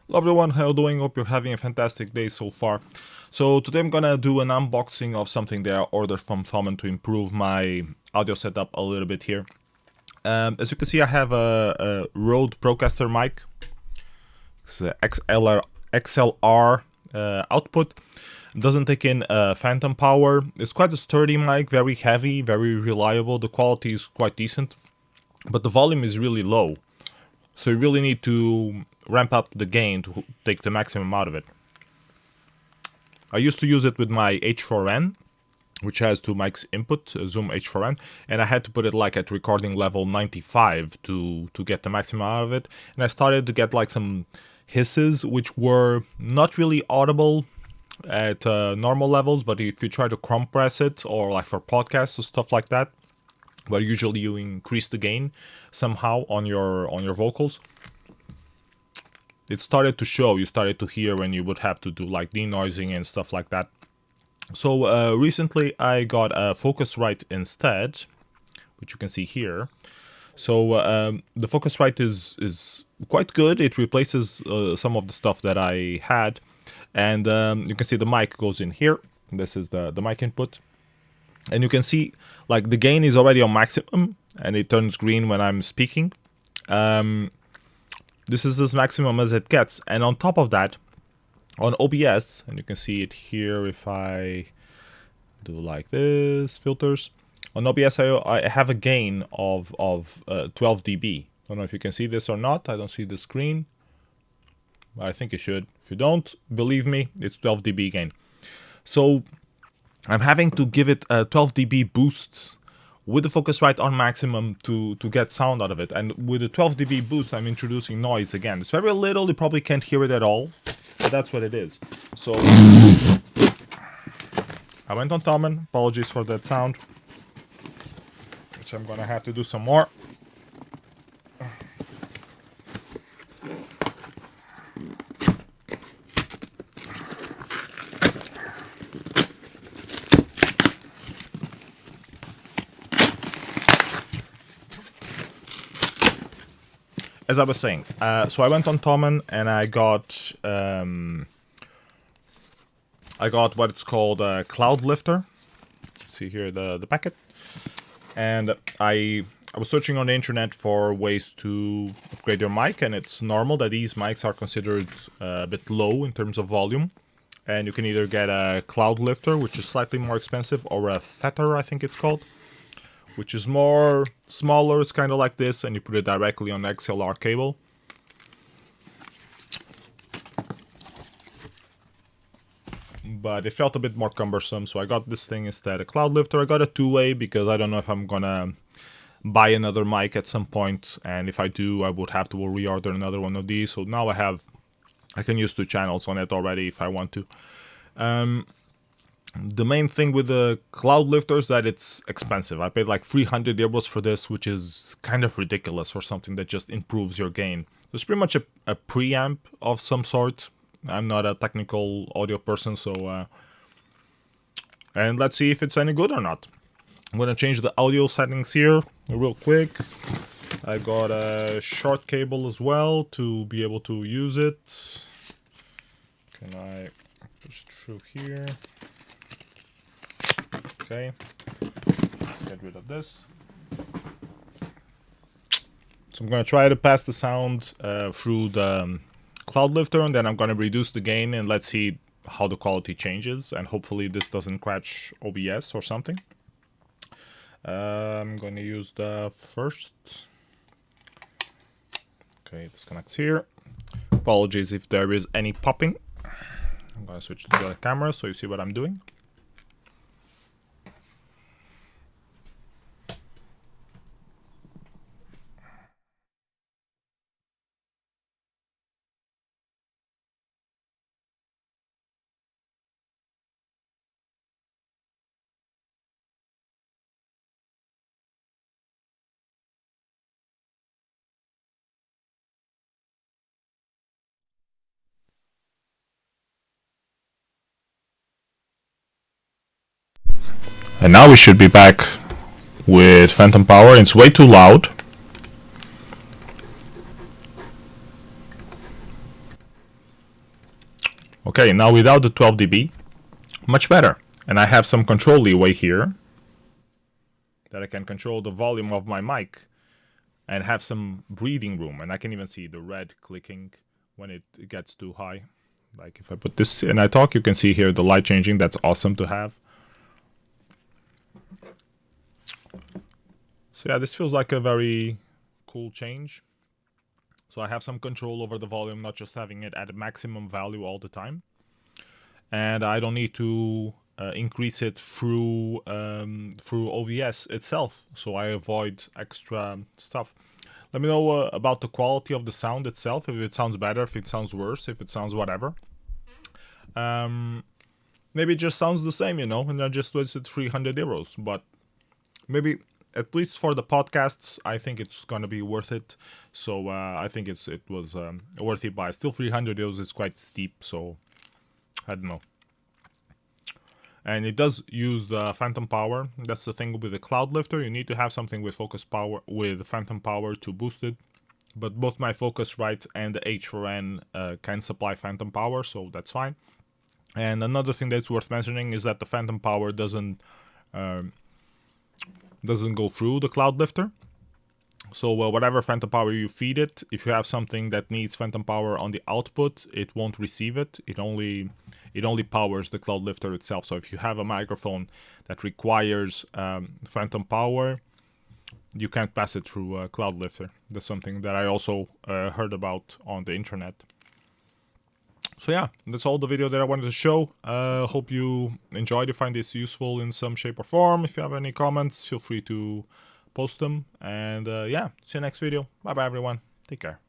Hello everyone, how are you doing? Hope you're having a fantastic day so far. So today I'm gonna do an unboxing of something that I ordered from Thomann to improve my audio setup a little bit here. As you can see, I have a Rode Procaster mic. It's a XLR output. It doesn't take in phantom power. It's quite a sturdy mic, very heavy, very reliable. The quality is quite decent, but the volume is really low. So you really need to ramp up the gain to take the maximum out of it. I used to use it with my H4n, which has two mics input, Zoom H4n, and I had to put it like at recording level 95 to get the maximum out of it. And I started to get like some hisses, which were not really audible at normal levels, but if you try to compress it, or like for podcasts or stuff like that, but usually you increase the gain somehow on your vocals. It started to show. You started to hear when you would have to do like denoising and stuff like that. So recently I got a Focusrite instead, which you can see here. So the Focusrite is quite good. It replaces some of the stuff that I had, and you can see the mic goes in here. This is the mic input. And you can see like the gain is already on maximum and it turns green when I'm speaking. This is as maximum as it gets. And on top of that, on OBS, and you can see it here if I do like this, filters. On OBS I have a gain of 12 dB. Don't know if you can see this or not. I don't see the screen. I think you should. If you don't, believe me, it's 12 dB gain. So I'm having to give it 12 dB boosts with the Focusrite on maximum to get sound out of it. And with the 12 dB boost, I'm introducing noise again. It's very little, you probably can't hear it at all, but that's what it is. So I went on Thomann, apologies for that sound, which I'm gonna have to do some more. As I was saying, so I went on Thomann and I got what it's called a Cloudlifter. See here the packet, and I was searching on the internet for ways to upgrade your mic, and it's normal that these mics are considered a bit low in terms of volume, and you can either get a Cloudlifter, which is slightly more expensive, or a Fetter, I think it's called, which is more smaller. It's kind of like this, and you put it directly on the XLR cable. But it felt a bit more cumbersome, so I got this thing instead, a Cloudlifter. I got a two-way because I don't know if I'm gonna buy another mic at some point, and if I do, I would have to reorder another one of these. So now I can use two channels on it already if I want to. The main thing with the Cloudlifter is that it's expensive. I paid like 300 euros for this, which is kind of ridiculous for something that just improves your gain. It's pretty much a preamp of some sort. I'm not a technical audio person, so and let's see if it's any good or not. I'm gonna change the audio settings here real quick. I got a short cable as well to be able to use it. Can I push it through here? Okay, get rid of this. So I'm going to try to pass the sound through the Cloudlifter, and then I'm going to reduce the gain, and let's see how the quality changes, and hopefully this doesn't crash OBS or something. I'm going to use the first. Okay, this connects here. Apologies if there is any popping. I'm going to switch to the camera so you see what I'm doing. And now we should be back with phantom power. It's way too loud. Okay, now without the 12 dB, much better. And I have some control leeway here that I can control the volume of my mic and have some breathing room. And I can even see the red clicking when it gets too high. Like if I put this and I talk, you can see here the light changing. That's awesome to have. So yeah, this feels like a very cool change. So I have some control over the volume, not just having it at a maximum value all the time. And I don't need to increase it through OBS itself, so I avoid extra stuff. Let me know about the quality of the sound itself, if it sounds better, if it sounds worse, if it sounds whatever. Maybe it just sounds the same, you know, and I just wasted 300 euros, but maybe at least for the podcasts, I think it's gonna be worth it. So I think it was worth it buy. Still 300 euros is quite steep, so I don't know. And it does use the phantom power. That's the thing with the Cloudlifter. You need to have something with focus power, with phantom power to boost it. But both my Focusrite and the H4n can supply phantom power, so that's fine. And another thing that's worth mentioning is that the phantom power doesn't go through the Cloudlifter. So whatever phantom power you feed it, if you have something that needs phantom power on the output, it won't receive it. It only powers the Cloudlifter itself. So if you have a microphone that requires phantom power, you can't pass it through Cloudlifter. That's something that I also heard about on the internet. So yeah, that's all the video that I wanted to show. Hope you enjoyed. If you find this useful in some shape or form. If you have any comments, feel free to post them. And yeah, see you next video. Bye bye everyone. Take care.